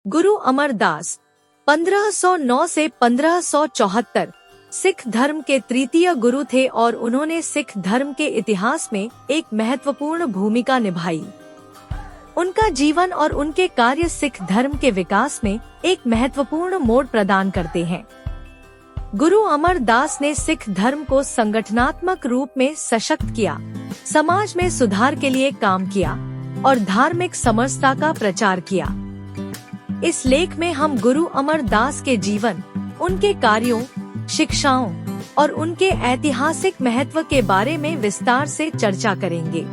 गुरु अमरदास 1509 से 1574 सिख धर्म के तृतीय गुरु थे और उन्होंने सिख धर्म के इतिहास में एक महत्वपूर्ण भूमिका निभाई। उनका जीवन और उनके कार्य सिख धर्म के विकास में एक महत्वपूर्ण मोड़ प्रदान करते हैं। गुरु अमरदास ने सिख धर्म को संगठनात्मक रूप में सशक्त किया, समाज में सुधार के लिए काम किया और धार्मिक समरसता का प्रचार किया। इस लेख में हम गुरु अमरदास के जीवन, उनके कार्यों, शिक्षाओं और उनके ऐतिहासिक महत्व के बारे में विस्तार से चर्चा करेंगे।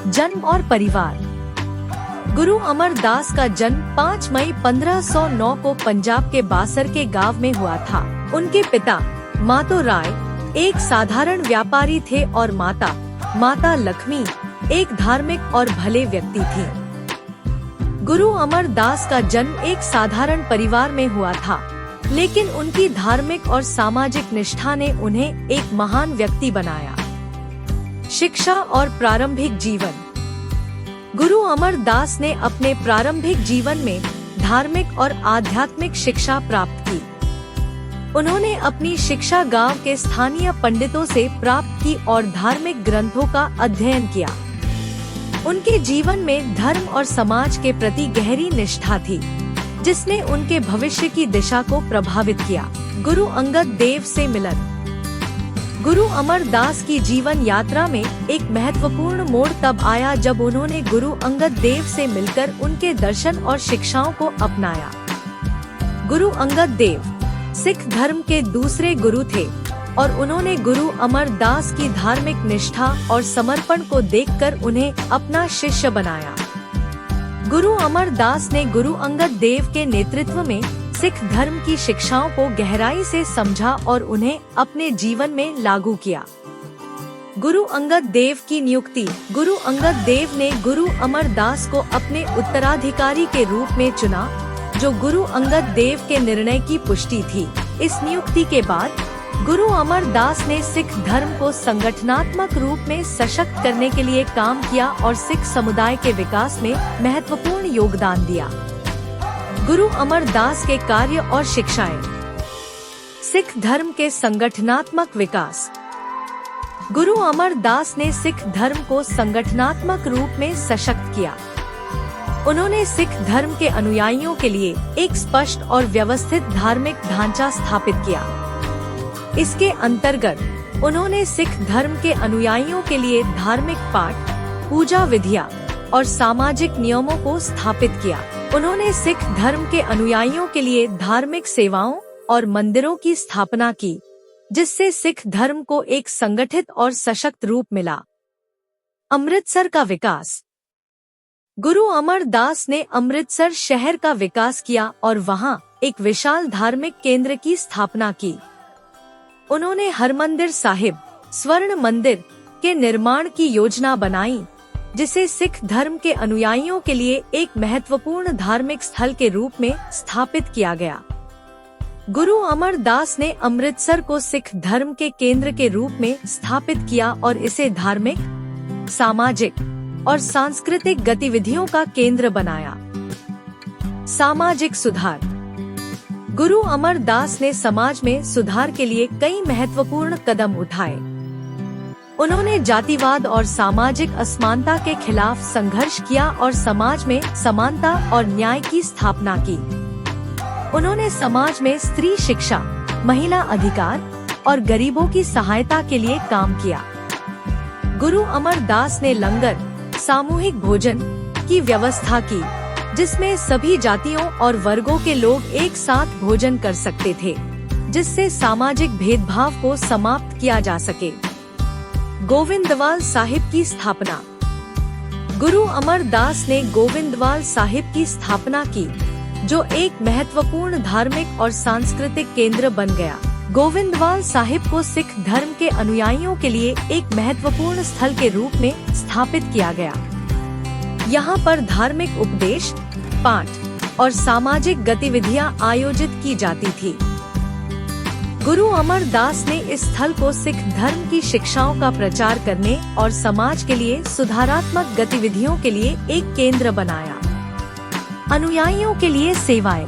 जन्म और परिवार। गुरु अमरदास का जन्म 5 मई 1509 को पंजाब के बासर के गांव में हुआ था। उनके पिता मातो राय एक साधारण व्यापारी थे और माता लक्ष्मी एक धार्मिक और भले व्यक्ति थी। गुरु अमरदास का जन्म एक साधारण परिवार में हुआ था, लेकिन उनकी धार्मिक और सामाजिक निष्ठा ने उन्हें एक महान व्यक्ति बनाया। शिक्षा और प्रारंभिक जीवन। गुरु अमरदास ने अपने प्रारंभिक जीवन में धार्मिक और आध्यात्मिक शिक्षा प्राप्त की। उन्होंने अपनी शिक्षा गांव के स्थानीय पंडितों से प्राप्त की और धार्मिक ग्रंथों का अध्ययन किया। उनके जीवन में धर्म और समाज के प्रति गहरी निष्ठा थी, जिसने उनके भविष्य की दिशा को प्रभावित किया। गुरु अंगद देव से मिलन। गुरु अमरदास की जीवन यात्रा में एक महत्वपूर्ण मोड़ तब आया जब उन्होंने गुरु अंगद देव से मिलकर उनके दर्शन और शिक्षाओं को अपनाया। गुरु अंगद देव सिख धर्म के दूसरे गुरु थे और उन्होंने गुरु अमरदास की धार्मिक निष्ठा और समर्पण को देखकर उन्हें अपना शिष्य बनाया। गुरु अमरदास ने गुरु अंगद देव के नेतृत्व में सिख धर्म की शिक्षाओं को गहराई से समझा और उन्हें अपने जीवन में लागू किया। गुरु अंगद देव की नियुक्ति। गुरु अंगद देव ने गुरु अमरदास को अपने उत्तराधिकारी के रूप में चुना, जो गुरु अंगद देव के निर्णय की पुष्टि थी। इस नियुक्ति के बाद गुरु अमरदास ने सिख धर्म को संगठनात्मक रूप में सशक्त करने के लिए काम किया और सिख समुदाय के विकास में महत्वपूर्ण योगदान दिया। गुरु अमरदास के कार्य और शिक्षाएं। सिख धर्म के संगठनात्मक विकास। गुरु अमरदास ने सिख धर्म को संगठनात्मक रूप में सशक्त किया। उन्होंने सिख धर्म के अनुयायियों के लिए एक स्पष्ट और व्यवस्थित धार्मिक ढांचा स्थापित किया। इसके अंतर्गत उन्होंने सिख धर्म के अनुयायियों के लिए धार्मिक पाठ, पूजा विधियां और सामाजिक नियमों को स्थापित किया। उन्होंने सिख धर्म के अनुयायियों के लिए धार्मिक सेवाओं और मंदिरों की स्थापना की, जिससे सिख धर्म को एक संगठित और सशक्त रूप मिला। अमृतसर का विकास। गुरु अमरदास ने अमृतसर शहर का विकास किया और वहां एक विशाल धार्मिक केंद्र की स्थापना की। उन्होंने हरमंदिर साहिब, स्वर्ण मंदिर के निर्माण की योजना बनाई, जिसे सिख धर्म के अनुयायियों के लिए एक महत्वपूर्ण धार्मिक स्थल के रूप में स्थापित किया गया। गुरु अमरदास ने अमृतसर को सिख धर्म के केंद्र के रूप में स्थापित किया और इसे धार्मिक, सामाजिक और सांस्कृतिक गतिविधियों का केंद्र बनाया। सामाजिक सुधार। गुरु अमरदास ने समाज में सुधार के लिए कई महत्वपूर्ण कदम उठाए। उन्होंने जातिवाद और सामाजिक असमानता के खिलाफ संघर्ष किया और समाज में समानता और न्याय की स्थापना की। उन्होंने समाज में स्त्री शिक्षा, महिला अधिकार और गरीबों की सहायता के लिए काम किया। गुरु अमरदास ने लंगर, सामूहिक भोजन की व्यवस्था की, जिसमें सभी जातियों और वर्गों के लोग एक साथ भोजन कर सकते थे, जिससे सामाजिक भेदभाव को समाप्त किया जा सके। गोविंदवाल साहिब की स्थापना। गुरु अमरदास ने गोविंदवाल साहिब की स्थापना की, जो एक महत्वपूर्ण धार्मिक और सांस्कृतिक केंद्र बन गया। गोविंदवाल साहिब को सिख धर्म के अनुयायियों के लिए एक महत्वपूर्ण स्थल के रूप में स्थापित किया गया। यहाँ पर धार्मिक उपदेश, पाठ और सामाजिक गतिविधियाँ आयोजित की जाती थी। गुरु अमरदास ने इस स्थल को सिख धर्म की शिक्षाओं का प्रचार करने और समाज के लिए सुधारात्मक गतिविधियों के लिए एक केंद्र बनाया। अनुयायियों के लिए सेवाएं।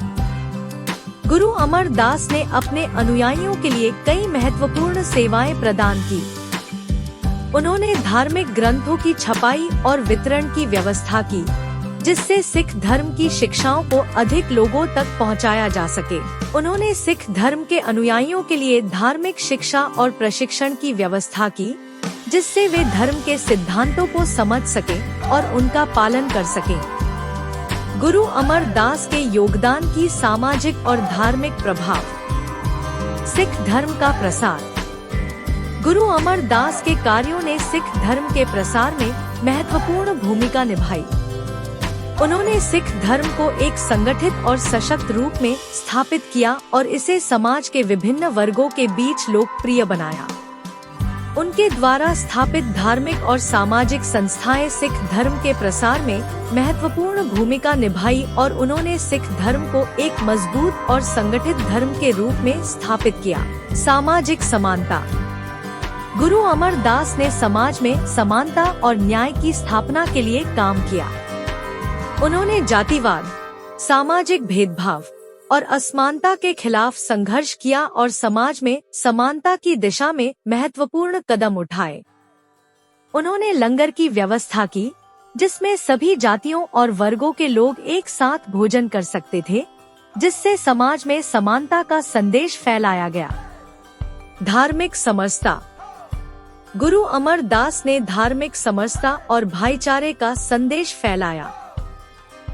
गुरु अमरदास ने अपने अनुयायियों के लिए कई महत्वपूर्ण सेवाएं प्रदान की। उन्होंने धार्मिक ग्रंथों की छपाई और वितरण की व्यवस्था की, जिससे सिख धर्म की शिक्षाओं को अधिक लोगों तक पहुंचाया जा सके। उन्होंने सिख धर्म के अनुयायियों के लिए धार्मिक शिक्षा और प्रशिक्षण की व्यवस्था की, जिससे वे धर्म के सिद्धांतों को समझ सके और उनका पालन कर सके। गुरु अमरदास के योगदान की सामाजिक और धार्मिक प्रभाव। सिख धर्म का प्रसार। गुरु अमरदास के कार्यों ने सिख धर्म के प्रसार में महत्वपूर्ण भूमिका निभाई। उन्होंने सिख धर्म को एक संगठित और सशक्त रूप में स्थापित किया और इसे समाज के विभिन्न वर्गों के बीच लोकप्रिय बनाया। उनके द्वारा स्थापित धार्मिक और सामाजिक संस्थाएं सिख धर्म के प्रसार में महत्वपूर्ण भूमिका निभाई और उन्होंने सिख धर्म को एक मजबूत और संगठित धर्म के रूप में स्थापित किया। सामाजिक समानता। गुरु अमरदास ने समाज में समानता और न्याय की स्थापना के लिए काम किया। उन्होंने जातिवाद, सामाजिक भेदभाव और असमानता के खिलाफ संघर्ष किया और समाज में समानता की दिशा में महत्वपूर्ण कदम उठाए। उन्होंने लंगर की व्यवस्था की, जिसमें सभी जातियों और वर्गों के लोग एक साथ भोजन कर सकते थे, जिससे समाज में समानता का संदेश फैलाया गया। धार्मिक समरसता। गुरु अमरदास ने धार्मिक समरसता और भाईचारे का संदेश फैलाया।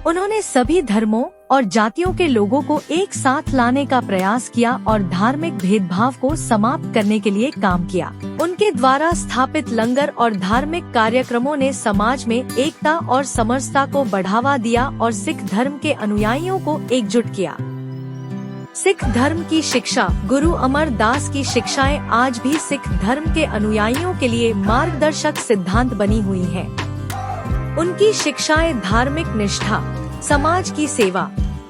उन्होंने सभी धर्मों और जातियों के लोगों को एक साथ लाने का प्रयास किया और धार्मिक भेदभाव को समाप्त करने के लिए काम किया। उनके द्वारा स्थापित लंगर और धार्मिक कार्यक्रमों ने समाज में एकता और समरसता को बढ़ावा दिया और सिख धर्म के अनुयायियों को एकजुट किया। सिख धर्म की शिक्षा। गुरु अमरदास की शिक्षाएं आज भी सिख धर्म के अनुयायियों के लिए मार्गदर्शक सिद्धांत बनी हुई हैं। उनकी शिक्षाएं धार्मिक निष्ठा, समाज की सेवा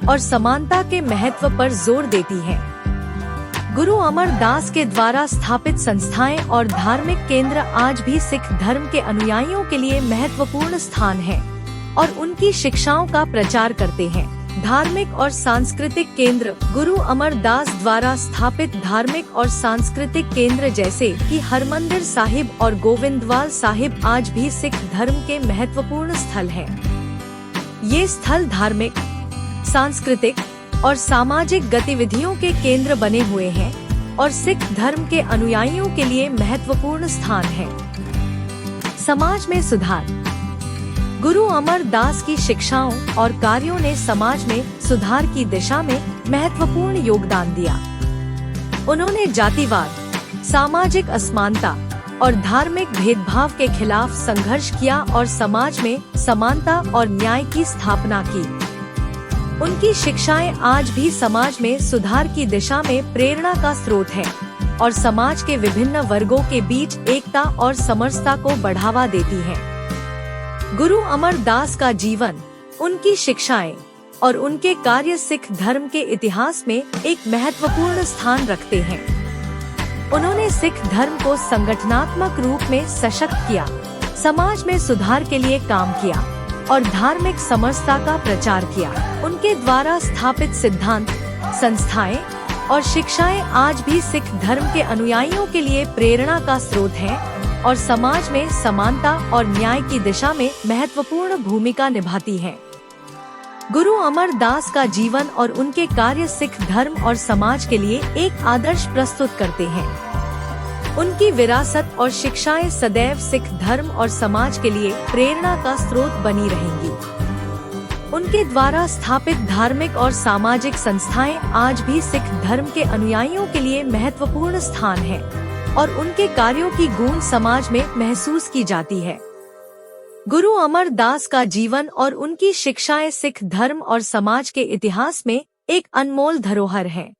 और समानता के महत्व पर जोर देती हैं। गुरु अमरदास के द्वारा स्थापित संस्थाएं और धार्मिक केंद्र आज भी सिख धर्म के अनुयायियों के लिए महत्वपूर्ण स्थान है और उनकी शिक्षाओं का प्रचार करते हैं। धार्मिक और सांस्कृतिक केंद्र। गुरु अमरदास द्वारा स्थापित धार्मिक और सांस्कृतिक केंद्र जैसे कि हरमंदिर साहिब और गोविंदवाल साहिब आज भी सिख धर्म के महत्वपूर्ण स्थल हैं। ये स्थल धार्मिक, सांस्कृतिक और सामाजिक गतिविधियों के केंद्र बने हुए हैं और सिख धर्म के अनुयायियों के लिए महत्वपूर्ण स्थान है। समाज में सुधार। गुरु अमरदास की शिक्षाओं और कार्यों ने समाज में सुधार की दिशा में महत्वपूर्ण योगदान दिया। उन्होंने जातिवाद, सामाजिक असमानता और धार्मिक भेदभाव के खिलाफ संघर्ष किया और समाज में समानता और न्याय की स्थापना की। उनकी शिक्षाएं आज भी समाज में सुधार की दिशा में प्रेरणा का स्रोत है और समाज के विभिन्न वर्गों के बीच एकता और समरसता को बढ़ावा देती हैं। गुरु अमरदास का जीवन, उनकी शिक्षाएं और उनके कार्य सिख धर्म के इतिहास में एक महत्वपूर्ण स्थान रखते हैं। उन्होंने सिख धर्म को संगठनात्मक रूप में सशक्त किया, समाज में सुधार के लिए काम किया और धार्मिक समरसता का प्रचार किया। उनके द्वारा स्थापित सिद्धांत, संस्थाएं और शिक्षाएं आज भी सिख धर्म के अनुयायियों के लिए प्रेरणा का स्रोत हैं और समाज में समानता और न्याय की दिशा में महत्वपूर्ण भूमिका निभाती हैं। गुरु अमरदास का जीवन और उनके कार्य सिख धर्म और समाज के लिए एक आदर्श प्रस्तुत करते हैं। उनकी विरासत और शिक्षाएं सदैव सिख धर्म और समाज के लिए प्रेरणा का स्रोत बनी रहेंगी। उनके द्वारा स्थापित धार्मिक और सामाजिक संस्थाएं आज भी सिख धर्म के अनुयायियों के लिए महत्वपूर्ण स्थान है और उनके कार्यों की गूंज समाज में महसूस की जाती है। गुरु अमरदास का जीवन और उनकी शिक्षाएं सिख धर्म और समाज के इतिहास में एक अनमोल धरोहर है।